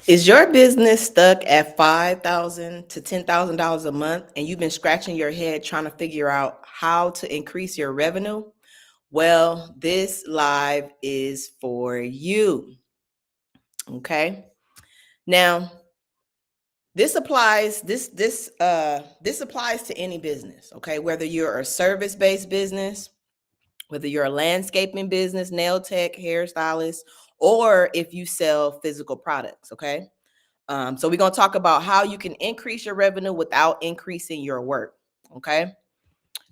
Is your business stuck at $5,000 to $10,000 a month and you've been scratching your head trying to figure out how to increase your revenue? Well, this live is for you. Okay. Now, this applies to any business, okay? Whether you're a service-based business, whether you're a landscaping business, nail tech, hairstylist, or if you sell physical products, okay? So we're gonna talk about how you can increase your revenue without increasing your work. Okay.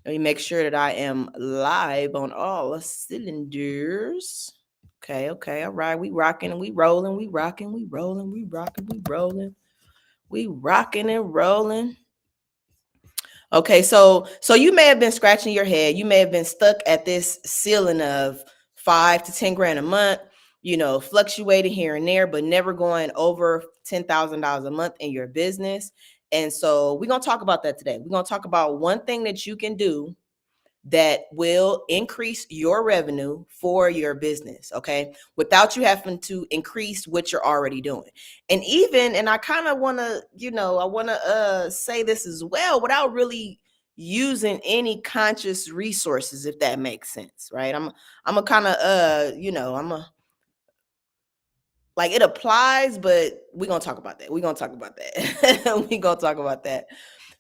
Let me make sure that I am live on all cylinders. Okay, okay, all right. We rocking and we rolling, we rocking, we rolling, we rocking, we rolling, we rocking and rolling. Okay, so you may have been scratching your head. You may have been stuck at this ceiling of 5 to 10 grand a month, fluctuating here and there, but never going over $10,000 a month in your business. And so we're gonna talk about that today. We're gonna talk about one thing that you can do that will increase your revenue for your business, okay, without you having to increase what you're already doing. And I kind of want to, I want to say this as well without really using any conscious resources, if that makes sense, right? I'm a kind of I'm a like it applies, but we're gonna talk about that. We're gonna talk about that. We're gonna talk about that.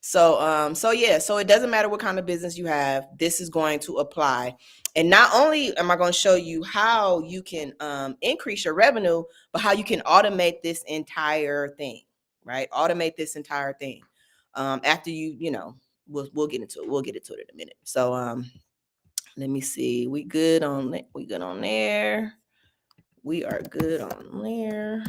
So yeah, so it doesn't matter what kind of business you have, this is going to apply. And not only am I going to show you how you can increase your revenue, but how you can automate this entire thing, right? Automate this entire thing. After we'll get into it. We'll get into it in a minute. So let me see. We good on there. We are good on there.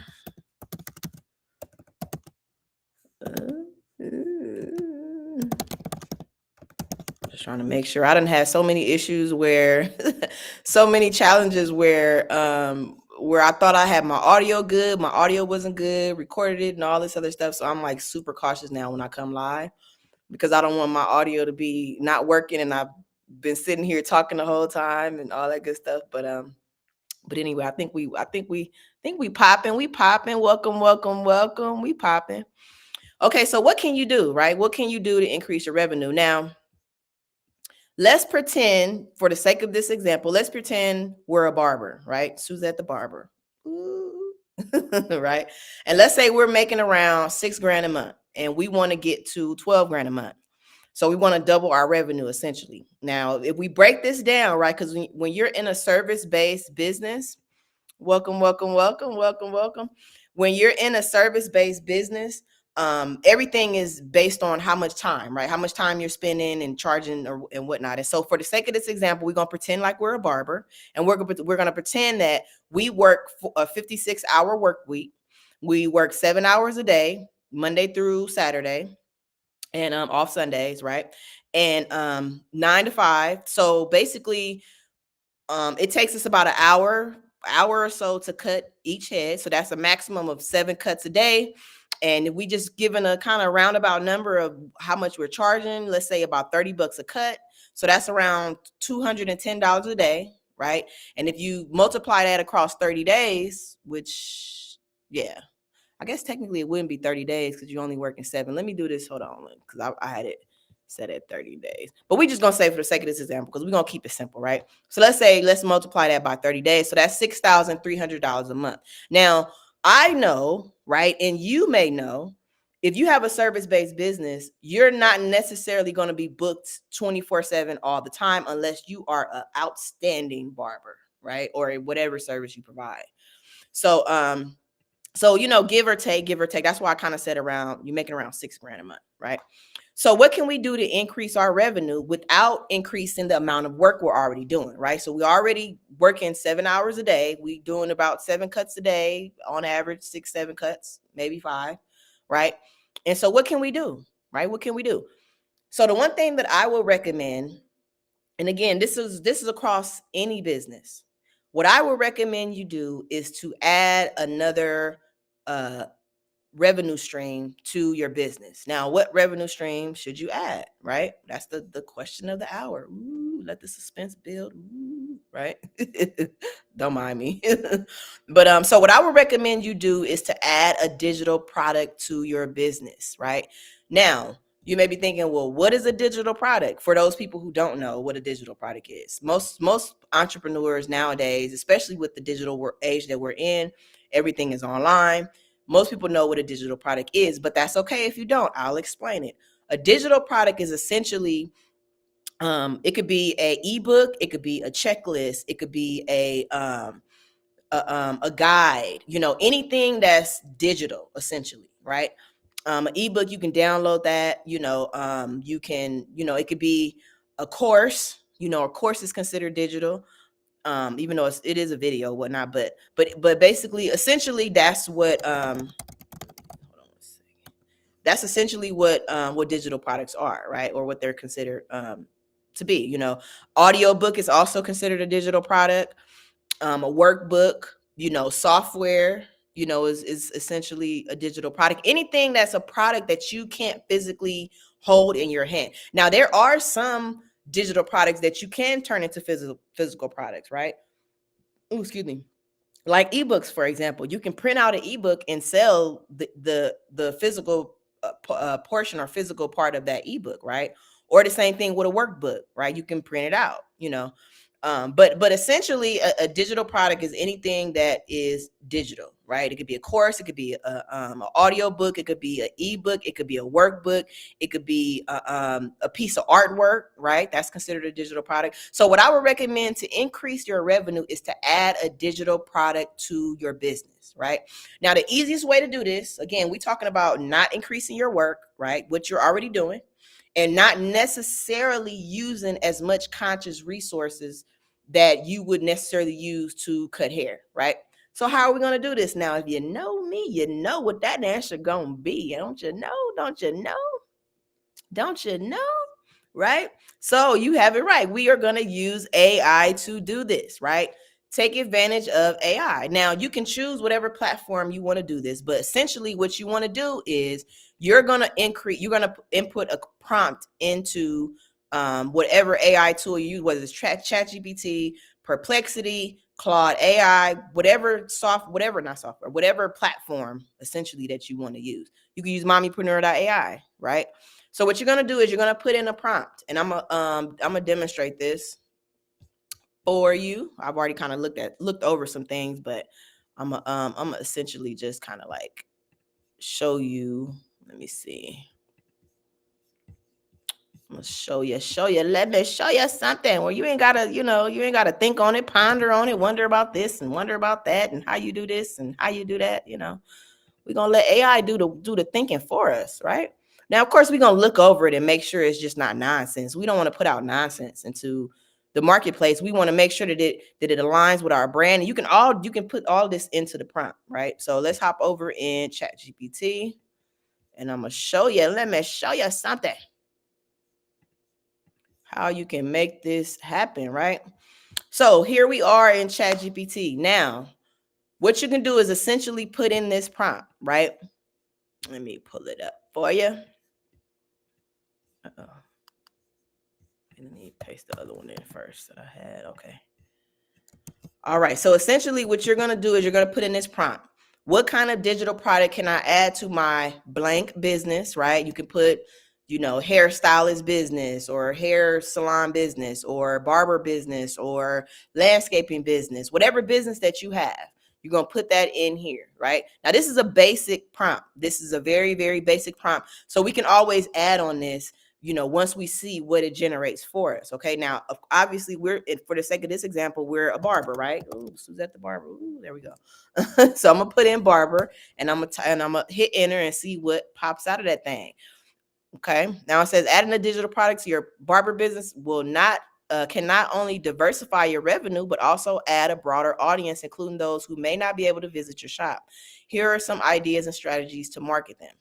Just trying to make sure. I done had so many issues where so many challenges where I thought I had my audio good, my audio wasn't good, recorded it and all this other stuff. So I'm like super cautious now when I come live because I don't want my audio to be not working and I've been sitting here talking the whole time and all that good stuff. But anyway, I think we popping, we popping. Welcome, welcome, welcome. We popping. Okay, so what can you do, right? What can you do to increase your revenue? Now, let's pretend, for the sake of this example, let's pretend we're a barber, right? Suzette the barber. Ooh. Right? And let's say we're making around 6 grand a month and we want to get to 12 grand a month. So we want to double our revenue essentially. Now, if we break this down, right? Because when you're in a service-based business, welcome, welcome, welcome, welcome, welcome. When you're in a service-based business, everything is based on how much time, right? How much time you're spending and charging and whatnot. And so, for the sake of this example, we're gonna pretend like we're a barber, and we're gonna pretend that we work for a 56-hour work week. We work 7 hours a day, Monday through Saturday, and off Sundays, right? And 9 to 5. So basically, it takes us about an hour or so to cut each head. So that's a maximum of 7 cuts a day. And if we just given a kind of roundabout number of how much we're charging, let's say about 30 bucks a cut. So that's around $210 a day, right? And if you multiply that across 30 days, which, yeah, I guess technically it wouldn't be 30 days because you're only working 7. Let me do this. Hold on, because I had it set at 30 days. But we just gonna say for the sake of this example, because we're gonna keep it simple, right? So let's multiply that by 30 days. So that's $6,300 a month. Now, I know, right? And you may know, if you have a service-based business, you're not necessarily going to be booked 24/7 all the time unless you are an outstanding barber, right? Or whatever service you provide. So give or take. That's why I kind of said around you're making around 6 grand a month, right? So what can we do to increase our revenue without increasing the amount of work we're already doing, right? So we already working 7 hours a day. We doing about 7 cuts a day on average, 6, 7 cuts, maybe 5, right? And so what can we do, right? What can we do? So the one thing that I will recommend, and again, this is across any business. What I would recommend you do is to add another uh revenue stream to your business. Now, what revenue stream should you add, right? That's the question of the hour. Ooh, let the suspense build. Ooh, right? Don't mind me. But so what I would recommend you do is to add a digital product to your business, right? Now, you may be thinking, well, what is a digital product? For those people who don't know what a digital product is, most entrepreneurs nowadays, especially with the digital age that we're in, everything is online. Most people know what a digital product is, but that's okay if you don't. I'll explain it. A digital product is essentially it could be a ebook, it could be a checklist, it could be a guide, anything that's digital, essentially, right? An ebook, you can download that, you can, it could be a course, a course is considered digital, even though it is a video, whatnot, but basically, essentially, that's essentially what digital products are, right? Or what they're considered to be. Audiobook is also considered a digital product. A workbook, software, is essentially a digital product. Anything that's a product that you can't physically hold in your hand. Now, there are some digital products that you can turn into physical products, right? Ooh, excuse me. Like ebooks, for example, you can print out an ebook and sell the physical portion or physical part of that ebook, right? Or the same thing with a workbook, right? You can print it out, but essentially a digital product is anything that is digital, right? It could be a course, it could be an audio book, it could be an ebook, it could be a workbook, it could be a piece of artwork, right? That's considered a digital product. So what I would recommend to increase your revenue is to add a digital product to your business, right? Now, the easiest way to do this, again, we're talking about not increasing your work, right? What you're already doing, and not necessarily using as much conscious resources that you would necessarily use to cut hair, right? So how are we going to do this now? If you know me, you know what that answer going to be. Don't you know? Don't you know? Don't you know? Right? So you have it right. We are going to use AI to do this, right? Take advantage of AI. Now, you can choose whatever platform you want to do this, but essentially what you want to do is you're going to input a prompt into whatever AI tool you use, whether it's ChatGPT, Perplexity, Claude AI, whatever platform essentially that you want to use. You can use mommypreneur.ai, right? So what you're going to do is you're going to put in a prompt, and I'm gonna demonstrate this for you. I've already kind of looked over some things, but I'm gonna essentially just kind of like show you. Let me see. I'm gonna show you. Let me show you something where you ain't gotta think on it, ponder on it, wonder about this and wonder about that, and how you do this and how you do that. We're gonna let AI do the thinking for us, right? Now, of course, we're gonna look over it and make sure it's just not nonsense. We don't want to put out nonsense into the marketplace. We want to make sure that it aligns with our brand. And you can put all this into the prompt, right? So let's hop over in ChatGPT, and I'm gonna show you. Let me show you something. How you can make this happen, right? So here we are in ChatGPT. Now, what you can do is essentially put in this prompt, right? Let me pull it up for you. Let me paste the other one in first that I had. Okay. All right. So essentially what you're going to do is you're going to put in this prompt. What kind of digital product can I add to my blank business, right? You can put, hairstylist business or hair salon business or barber business or landscaping business, whatever business that you have. You're going to put that in here, right? Now, this is a basic prompt. This is a very, very basic prompt. So we can always add on this, once we see what it generates for us. Okay. Now, obviously, for the sake of this example, we're a barber, right? Ooh, Suzette the barber. Ooh, there we go. So I'm going to put in barber, and I'm going to hit enter and see what pops out of that thing. Okay. Now it says adding a digital product to your barber business can not only diversify your revenue, but also add a broader audience, including those who may not be able to visit your shop. Here are some ideas and strategies to market them.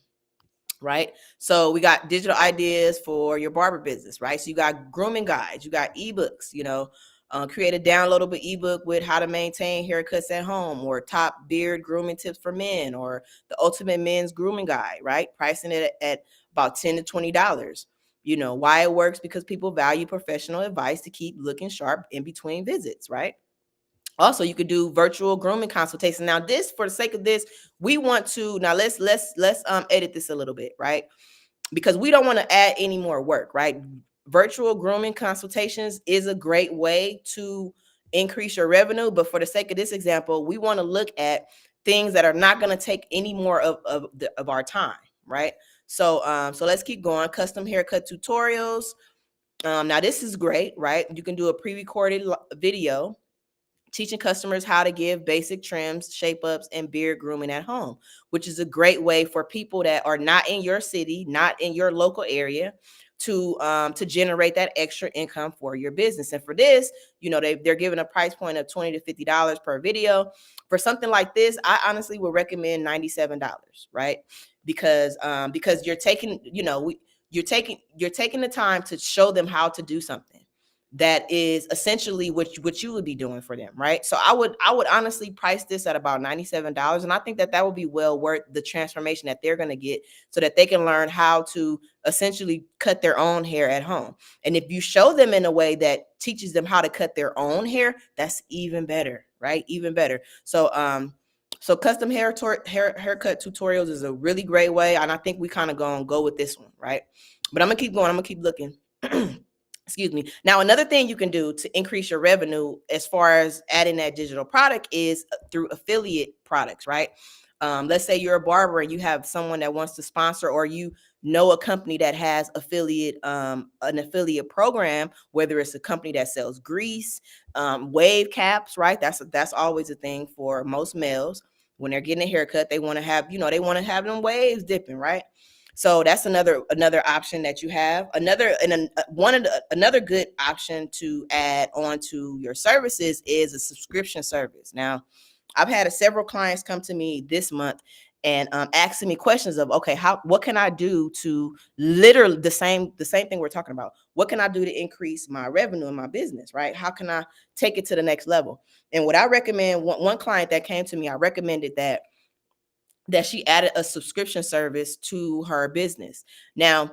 Right. So we got digital ideas for your barber business, right? So you got grooming guides, you got ebooks, create a downloadable ebook with how to maintain haircuts at home, or top beard grooming tips for men, or the ultimate men's grooming guide, right? Pricing it at about $10 to $20. You know why it works? Because people value professional advice to keep looking sharp in between visits, right? Also, you could do virtual grooming consultation. Now, this, for the sake of this, we want to now let's edit this a little bit, right? Because we don't want to add any more work, right? Virtual grooming consultations is a great way to increase your revenue, but for the sake of this example, we want to look at things that are not going to take any more of our time, right? So let's keep going. Custom haircut tutorials. Now this is great, right? You can do a pre-recorded video teaching customers how to give basic trims, shape ups, and beard grooming at home, which is a great way for people that are not in your city, not in your local area, to generate that extra income for your business. And for this, you know, they're giving a price point of $20 to $50 per video. For something like this, I honestly would recommend $97, right? Because you're taking, you know, you're taking the time to show them how to do something that is essentially what you would be doing for them, right? So I would honestly price this at about $97, and I think that that would be well worth the transformation that they're going to get, so that they can learn how to essentially cut their own hair at home. And if you show them in a way that teaches them how to cut their own hair, that's even better, right? Even better. So custom haircut tutorials is a really great way, and I think we kind of gonna go with this one, right? But I'm gonna keep going. I'm gonna keep looking. Excuse me. Now, another thing you can do to increase your revenue as far as adding that digital product is through affiliate products, right? Let's say you're a barber and you have someone that wants to sponsor, or you know a company that has an affiliate program, whether it's a company that sells grease, wave caps, right? That's always a thing for most males. When they're getting a haircut, they want to have, you know, they want to have them waves dipping, right? So that's another option that you have. Another good option to add on to your services is a subscription service. Now, I've had several clients come to me this month and asking me questions of, okay, what can I do to literally the same thing we're talking about? What can I do to increase my revenue in my business, right? How can I take it to the next level? And what I recommend, one client that came to me, I recommended that she added a subscription service to her business. Now,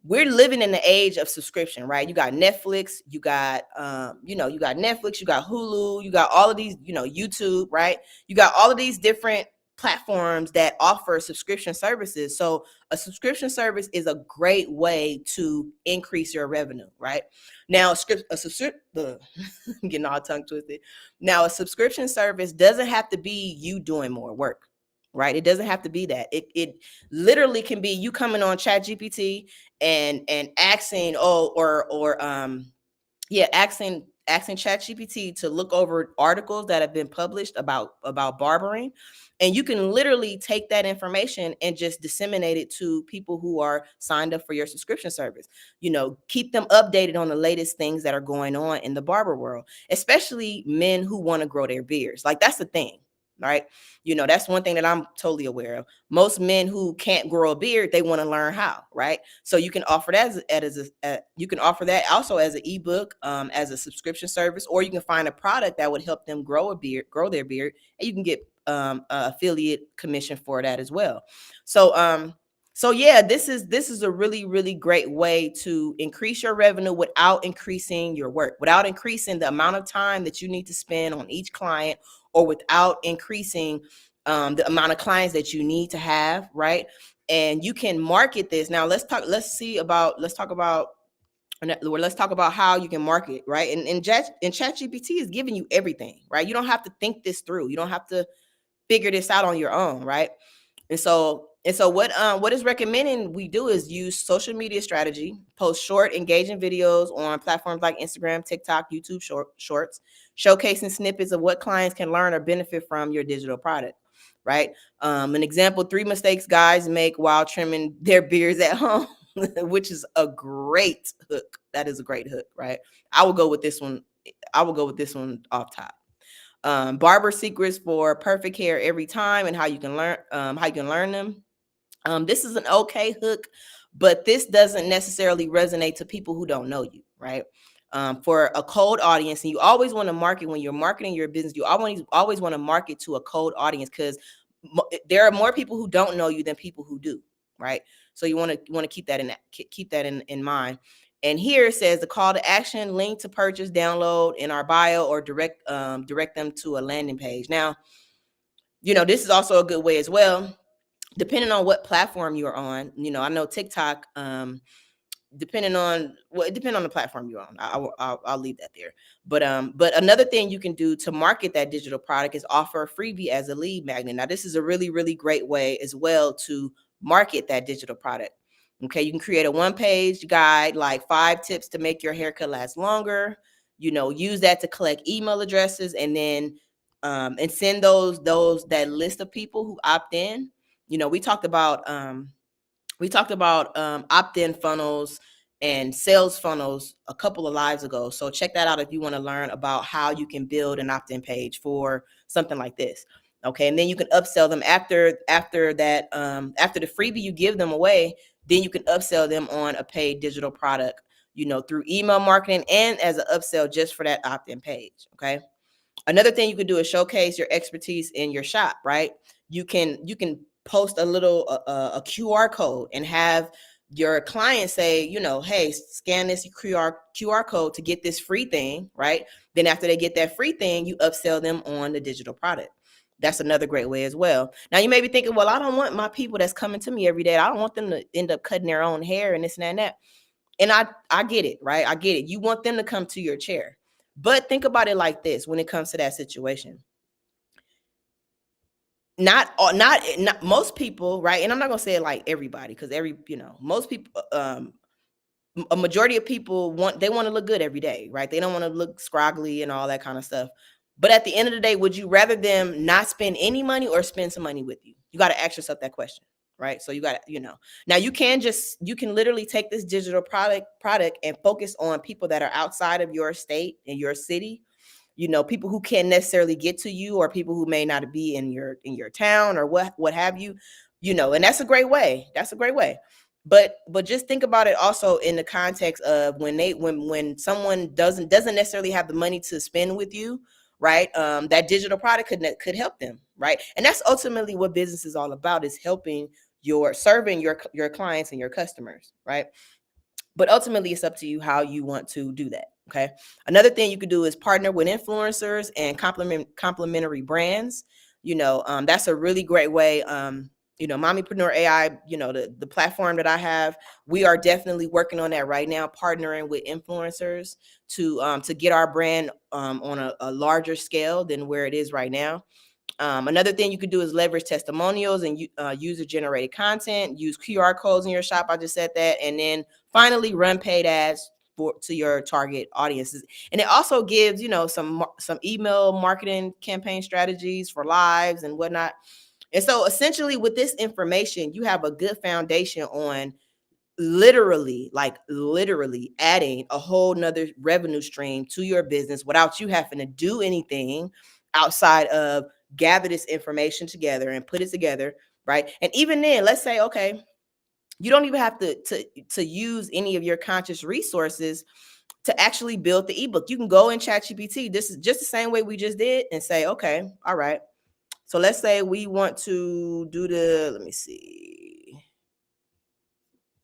we're living in the age of subscription, right? You got Netflix, you got you got Netflix, you got Hulu, you got all of these, YouTube, right? You got all of these different platforms that offer subscription services. So a subscription service is a great way to increase your revenue, right? Now, I'm getting all tongue twisted. Now, a subscription service doesn't have to be you doing more work, right? It doesn't have to be that. It literally can be you coming on ChatGPT and asking, asking ChatGPT to look over articles that have been published about barbering. And you can literally take that information and just disseminate it to people who are signed up for your subscription service. Keep them updated on the latest things that are going on in the barber world, especially men who want to grow their beards. Like, that's the thing, right? That's one thing that I'm totally aware of. Most men who can't grow a beard, they want to learn how, right? So you can offer you can offer that also as an ebook, as a subscription service, or you can find a product that would help them grow their beard, and you can get affiliate commission for that as well. So yeah, this is a really, really great way to increase your revenue without increasing your work, without increasing the amount of time that you need to spend on each client, or without increasing the amount of clients that you need to have, right? And you can market this. Now let's talk about how you can market, right? And ChatGPT is giving you everything, right? You don't have to think this through. You don't have to figure this out on your own, right? And so what is recommending we do is use social media strategy, post short, engaging videos on platforms like Instagram, TikTok, YouTube Shorts, showcasing snippets of what clients can learn or benefit from your digital product, right? An example: 3 mistakes guys make while trimming their beards at home, which is a great hook. That is a great hook, right? I will go with this one off top. Barber secrets for perfect hair every time, and how you can learn them. This is an okay hook, but this doesn't necessarily resonate to people who don't know you, right? For a cold audience, and you always want to market, when you're marketing your business, you always want to market to a cold audience, because there are more people who don't know you than people who do, right? So you want to keep that in mind. And here it says the call to action, link to purchase, download in our bio, or direct them to a landing page. Now, this is also a good way as well, depending on what platform you're on. I know TikTok, depending on the platform you're on. I'll leave that there. But another thing you can do to market that digital product is offer a freebie as a lead magnet. Now, this is a really, really great way as well to market that digital product. Okay, you can create a one-page guide, like 5 tips to make your haircut last longer. Use that to collect email addresses, and then and send that list of people who opt in. We talked about opt-in funnels and sales funnels a couple of lives ago. So check that out if you want to learn about how you can build an opt-in page for something like this. Okay, and then you can upsell them after that. After the freebie you give them away, then you can upsell them on a paid digital product, through email marketing and as an upsell just for that opt-in page. Okay. Another thing you could do is showcase your expertise in your shop, right? You can post a little a QR code and have your client say, hey, scan this QR code to get this free thing, right? Then after they get that free thing, you upsell them on the digital product. That's another great way as well. Now, you may be thinking, well, I don't want my people that's coming to me every day, I don't want them to end up cutting their own hair and this and that. And I get it, right? I get it. You want them to come to your chair. But think about it like this when it comes to that situation. Not most people, right? And I'm not gonna say it like everybody, because most people, a majority of people want to look good every day, right? They don't want to look scroggly and all that kind of stuff. But at the end of the day, would you rather them not spend any money or spend some money with you? You got to ask yourself that question, right? So you got to, now you can literally take this digital product and focus on people that are outside of your state and your city, people who can't necessarily get to you, or people who may not be in your town, or what have you, and that's a great way. But just think about it also in the context of when someone doesn't necessarily have the money to spend with you, right? That digital product could help them, right? And that's ultimately what business is all about, is serving your clients and your customers, right? But ultimately, it's up to you how you want to do that. Okay. Another thing you could do is partner with influencers and complementary brands. That's a really great way. Mommypreneur AI, the platform that I have, we are definitely working on that right now, partnering with influencers to get our brand on a larger scale than where it is right now. Another thing you could do is leverage testimonials and user-generated content. Use QR codes in your shop. I just said that. And then finally, run paid ads to your target audiences. And it also gives, some email marketing campaign strategies for lives and whatnot. And so essentially with this information, you have a good foundation on literally adding a whole nother revenue stream to your business without you having to do anything outside of gather this information together and put it together, right? And even then, let's say, okay, you don't even have to use any of your conscious resources to actually build the ebook. You can go in ChatGPT. This is just the same way we just did, and say, okay, all right. So let's say we want to do let me see.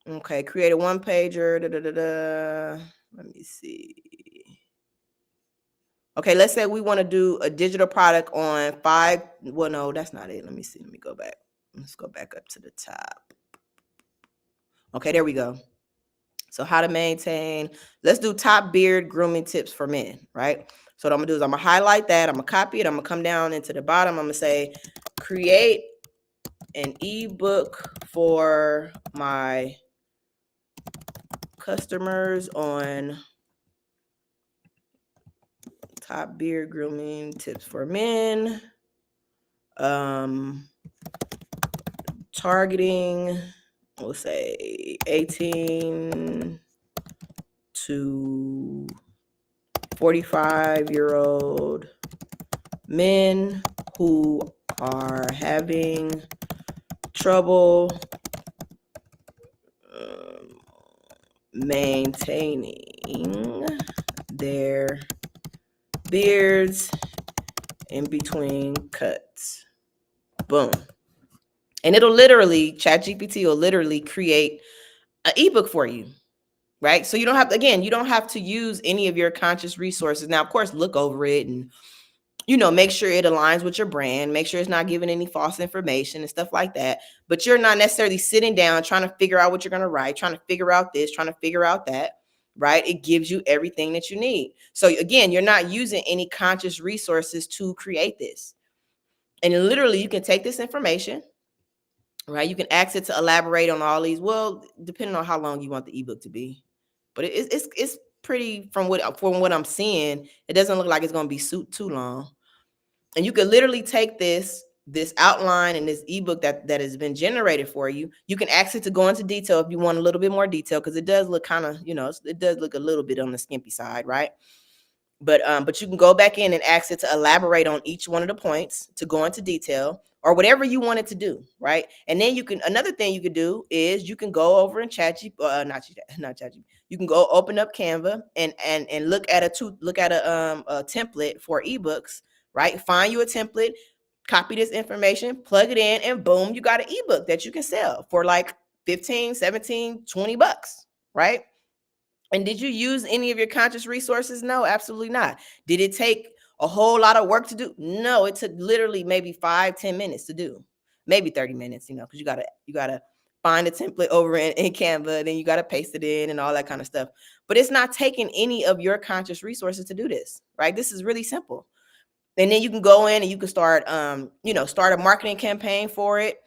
Okay, create a one pager. Let me see. Okay, let's say we want to do a digital product on 5. Well, no, that's not it. Let me see. Let me go back. Let's go back up to the top. Okay, there we go. So how to maintain, let's do top beard grooming tips for men, right? So what I'm gonna do is I'm gonna highlight that, I'm gonna copy it, I'm gonna come down into the bottom, I'm gonna say, create an ebook for my customers on top beard grooming tips for men. Targeting, we'll say 18 to 45-year-old men who are having trouble maintaining their beards in between cuts. Boom. And it'll literally, ChatGPT will literally create an ebook for you, right? So you don't have to, again, you don't have to use any of your conscious resources. Now, of course, look over it and, make sure it aligns with your brand, make sure it's not giving any false information and stuff like that. But you're not necessarily sitting down trying to figure out what you're going to write, trying to figure out this, trying to figure out that, right? It gives you everything that you need. So again, you're not using any conscious resources to create this. And literally, you can take this information, right? You can ask it to elaborate on all these. Well, depending on how long you want the ebook to be, but it's pretty, from what I'm seeing, it doesn't look like it's going to be too long. And you could literally take this outline and this ebook that has been generated for you. You can ask it to go into detail if you want a little bit more detail, because it does look kind of, it does look a little bit on the skimpy side, right? But you can go back in and ask it to elaborate on each one of the points, to go into detail, or whatever you want it to do, right? And then another thing you could do is you can go over and not ChatGPT. You can go open up Canva and look at a template for ebooks, right? Find you a template, copy this information, plug it in, and boom, you got an ebook that you can sell for like 15, 17, 20 bucks, right? And did you use any of your conscious resources? No, absolutely not. Did it take a whole lot of work to do? No, it took literally maybe 5-10 minutes to do, maybe 30 minutes, because you gotta find a template over in Canva, then you gotta paste it in and all that kind of stuff. But it's not taking any of your conscious resources to do this, right? This is really simple. And then you can go in and you can start start a marketing campaign for it,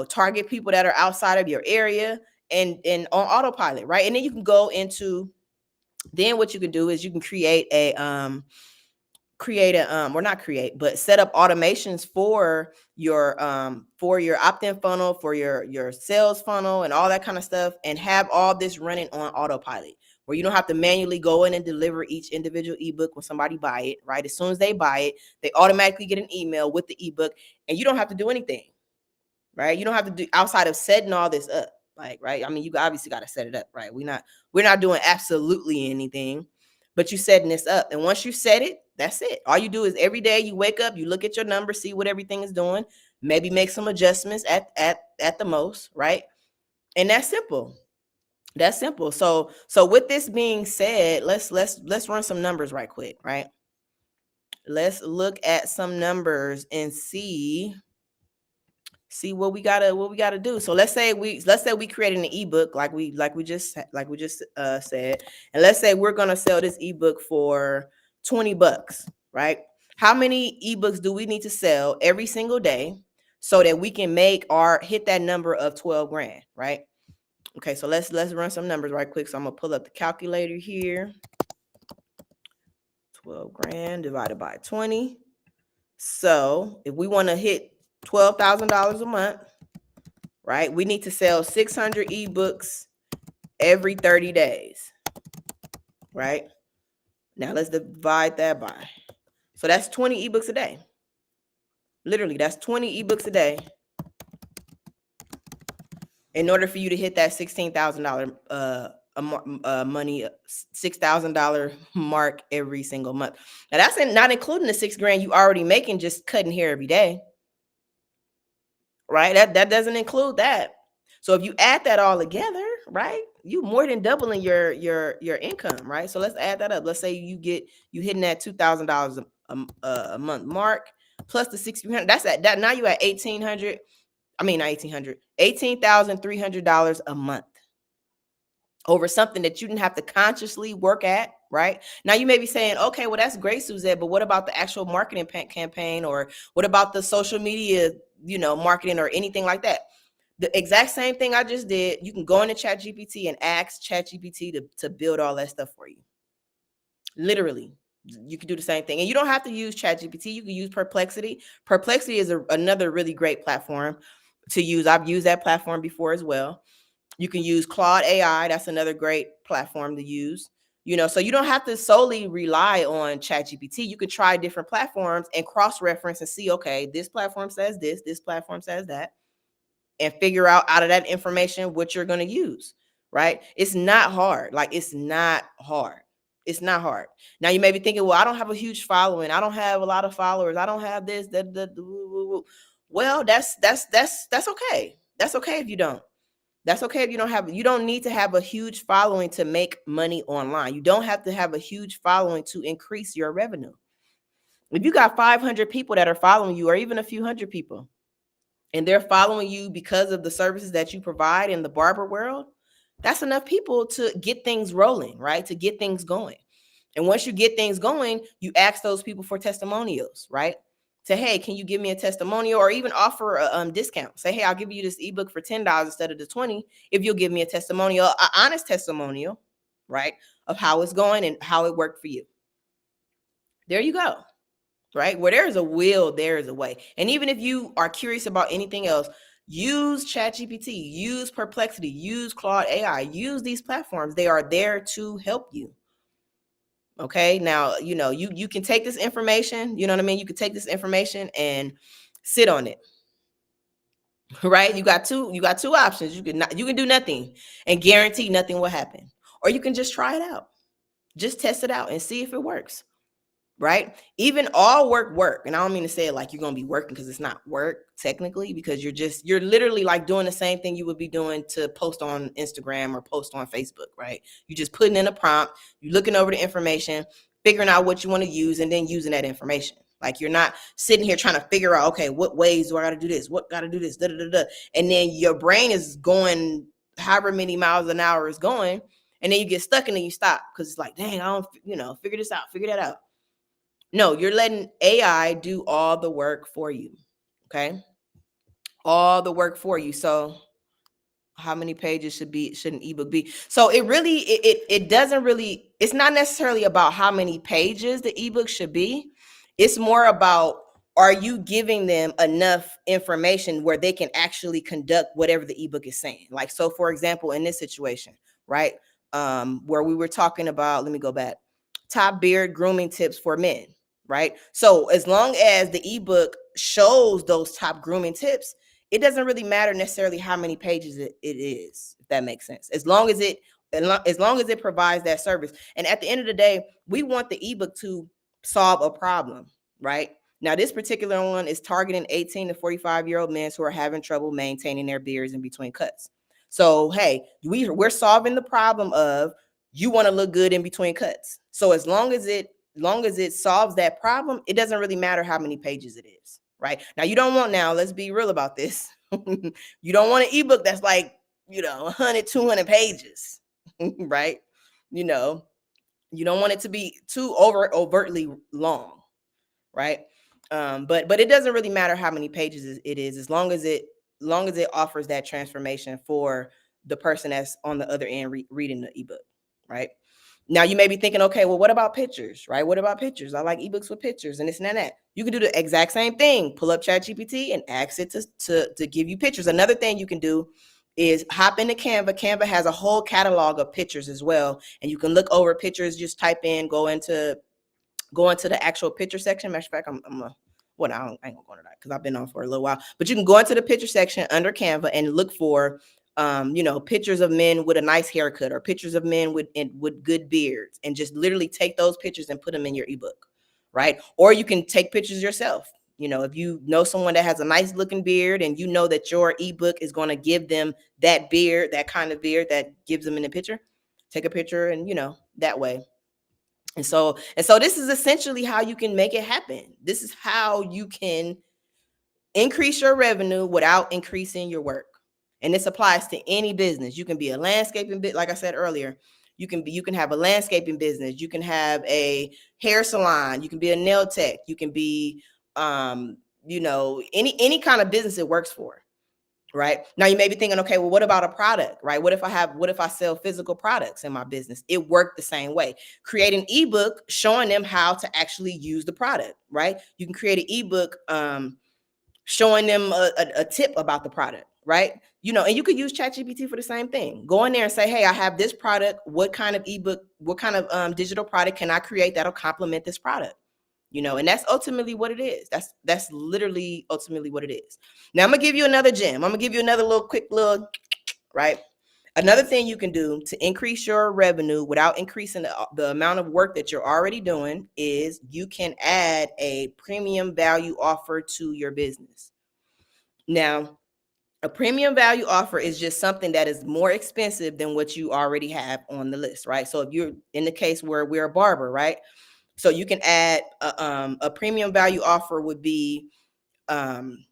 target people that are outside of your area and on autopilot, right? And then you can go into, then what you can do is you can or not create, but set up automations for your opt-in funnel, for your sales funnel and all that kind of stuff, and have all this running on autopilot, where you don't have to manually go in and deliver each individual ebook when somebody buy it, right? As soon as they buy it, they automatically get an email with the ebook, and you don't have to do anything, right? You don't have to do outside of setting all this up, like, right? I mean, you obviously got to set it up, right? We're not doing absolutely anything, but you setting this up. And once you set it, that's it. All you do is every day you wake up, you look at your numbers, see what everything is doing, maybe make some adjustments at the most, right? And that's simple. That's simple. So with this being said, let's run some numbers right quick, right? Let's look at some numbers and see what we gotta do. So let's say we created an ebook like we just said, and let's say we're gonna sell this ebook for 20 bucks, right? How many ebooks do we need to sell every single day so that we can hit that number of 12 grand, right? Okay, so let's run some numbers right quick. So I'm gonna pull up the calculator here. 12 grand divided by 20. So if we want to hit $12,000 a month, right, we need to sell 600 ebooks every 30 days, right? Now let's divide that by, so that's 20 ebooks a day. Literally, that's 20 ebooks a day in order for you to hit that $16,000 money, $6,000 mark every single month. Now that's not including the 6 grand you already making just cutting hair every day, right? That doesn't include that. So if you add that all together, right, you more than doubling your income, right? So let's add that up. Let's say you hitting that $2,000 a month mark plus the 600. That's that now you at 1,800. I mean, not 1,800, $18,300 a month over something that you didn't have to consciously work at, right? Now you may be saying, okay, well, that's great, Suzette, but what about the actual marketing campaign, or what about the social media, marketing or anything like that? The exact same thing I just did. You can go into ChatGPT and ask ChatGPT to build all that stuff for you. Literally, you can do the same thing. And you don't have to use ChatGPT. You can use Perplexity. Perplexity is another really great platform to use. I've used that platform before as well. You can use Claude AI. That's another great platform to use. So you don't have to solely rely on ChatGPT. You could try different platforms and cross-reference and see, okay, this platform says this platform says that, and figure out of that information what you're going to use, right? It's not hard. It's not hard. It's not hard. Now you may be thinking, well, I don't have a huge following. I don't have a lot of followers. I don't have this, that. Well, that's okay. That's okay if you don't. That's okay if you don't need to have a huge following to make money online. You don't have to have a huge following to increase your revenue. If you got 500 people that are following you, or even a few hundred people, and they're following you because of the services that you provide in the barber world, that's enough people to get things rolling, right? To get things going. And once you get things going, you ask those people for testimonials, right? Say, hey, can you give me a testimonial, or even offer a discount? Say, hey, I'll give you this ebook for $10 instead of the 20 if you'll give me a testimonial, an honest testimonial, right, of how it's going and how it worked for you. There you go. Right? Where there is a will, there is a way. And even if you are curious about anything else, use ChatGPT, use Perplexity, use Claude AI, use these platforms. They are there to help you. Okay. Now, you can take this information, you know what I mean? You can take this information and sit on it. Right? You got two options. You can do nothing and guarantee nothing will happen. Or you can just try it out. Just test it out and see if it works. Right? Even all work. And I don't mean to say it like you're going to be working, because it's not work technically, because you're literally like doing the same thing you would be doing to post on Instagram or post on Facebook, right? You're just putting in a prompt, you're looking over the information, figuring out what you want to use, and then using that information. Like, you're not sitting here trying to figure out, okay, what ways do I got to do this? What got to do this? Da, da, da, da. And then your brain is going however many miles an hour is going. And then you get stuck and then you stop because it's like, dang, I don't, figure this out, figure that out. No, you're letting AI do all the work for you. Okay. All the work for you. So how many pages should an ebook be? So it doesn't really, it's not necessarily about how many pages the ebook should be. It's more about, are you giving them enough information where they can actually conduct whatever the ebook is saying? Like, so for example, in this situation, right? Where we were talking about, let me go back, top beard grooming tips for men, right? So as long as the ebook shows those top grooming tips, it doesn't really matter necessarily how many pages it is, if that makes sense. As long as it provides that service. And at the end of the day, we want the ebook to solve a problem, right? Now, this particular one is targeting 18 to 45-year-old men who are having trouble maintaining their beards in between cuts. So, hey, we're solving the problem of, you want to look good in between cuts. So as long as it solves that problem, it doesn't really matter how many pages it is, right? Now, let's be real about this. You don't want an ebook that's like, 100, 200 pages, right? You don't want it to be too overtly long, right? But it doesn't really matter how many pages it is, as long as it offers that transformation for the person that's on the other end reading the ebook, right? Now, you may be thinking, okay, well, what about pictures, right? What about pictures? I like ebooks with pictures and this and that. You can do the exact same thing. Pull up ChatGPT and ask it to give you pictures. Another thing you can do is hop into Canva. Canva has a whole catalog of pictures as well, and you can look over pictures. Just type in, go into the actual picture section. Matter of fact, I ain't gonna go into that because I've been on for a little while. But you can go into the picture section under Canva and look for pictures of men with a nice haircut, or pictures of men with good beards, and just literally take those pictures and put them in your ebook, right? Or you can take pictures yourself. If you know someone that has a nice looking beard and you know that your ebook is going to give them that beard, that kind of beard that gives them in the picture, take a picture and, that way. And so this is essentially how you can make it happen. This is how you can increase your revenue without increasing your work. And this applies to any business. You can be a landscaping bit, like I said earlier. You can have a landscaping business. You can have a hair salon. You can be a nail tech. You can be, any kind of business it works for. Right now, you may be thinking, okay, well, what about a product, right? What if I sell physical products in my business? It worked the same way. Create an ebook showing them how to actually use the product, right? You can create an ebook showing them a tip about the product, right? And you could use ChatGPT for the same thing. Go in there and say, hey, I have this product. What kind of ebook, what kind of digital product can I create that'll complement this product? And that's ultimately what it is. That's literally ultimately what it is. Now, I'm gonna give you another gem. I'm gonna give you another quick little, right? Another thing you can do to increase your revenue without increasing the amount of work that you're already doing is you can add a premium value offer to your business. Now, a premium value offer is just something that is more expensive than what you already have on the list, right? So if you're in the case where we're a barber, right? So you can add a premium value offer um,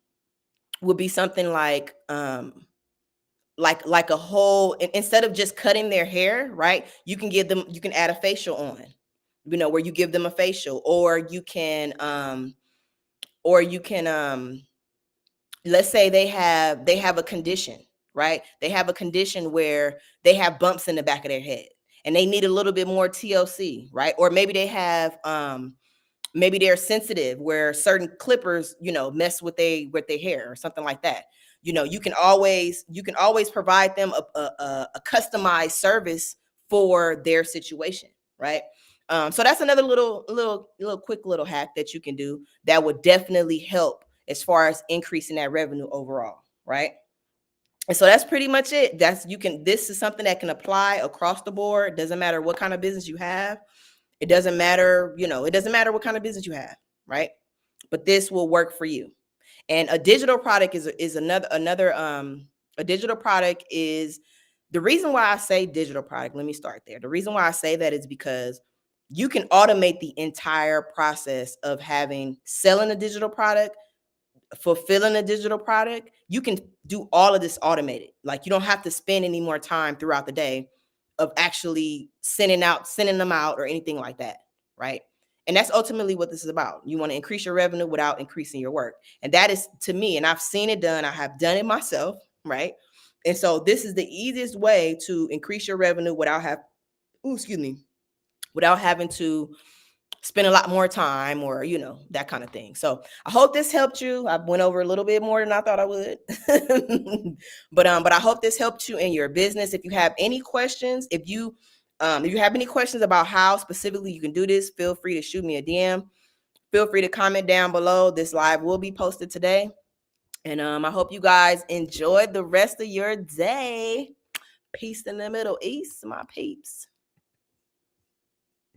would be something like a whole, instead of just cutting their hair, right? You can add a facial on, where you give them a facial, or you can let's say they have a condition, right? They have a condition where they have bumps in the back of their head and they need a little bit more TLC, right? Or maybe they have maybe they're sensitive where certain clippers, mess with their hair or something like that. You can always provide them a customized service for their situation, right? So that's another little quick little hack that you can do that would definitely help as far as increasing that revenue overall, right? And so that's pretty much it. This is something that can apply across the board. It doesn't matter what kind of business you have. It doesn't matter what kind of business you have, right? But this will work for you. And a digital product is another a digital product is the reason why I say digital product. Let me start there. The reason why I say that is because you can automate the entire process of selling a digital product, fulfilling a digital product. You can do all of this automated. Like, you don't have to spend any more time throughout the day of actually sending them out or anything like that, right? And that's ultimately what this is about. You want to increase your revenue without increasing your work. And that is, to me, and I've seen it done, I have done it myself, right? And so this is the easiest way to increase your revenue without having to spend a lot more time, or that kind of thing. So I hope this helped you. I went over a little bit more than I thought I would. But I hope this helped you in your business. If you have any questions, if you have any questions about how specifically you can do this, feel free to shoot me a DM. Feel free to comment down below. This live will be posted today. And I hope you guys enjoyed the rest of your day. Peace in the Middle East, my peeps.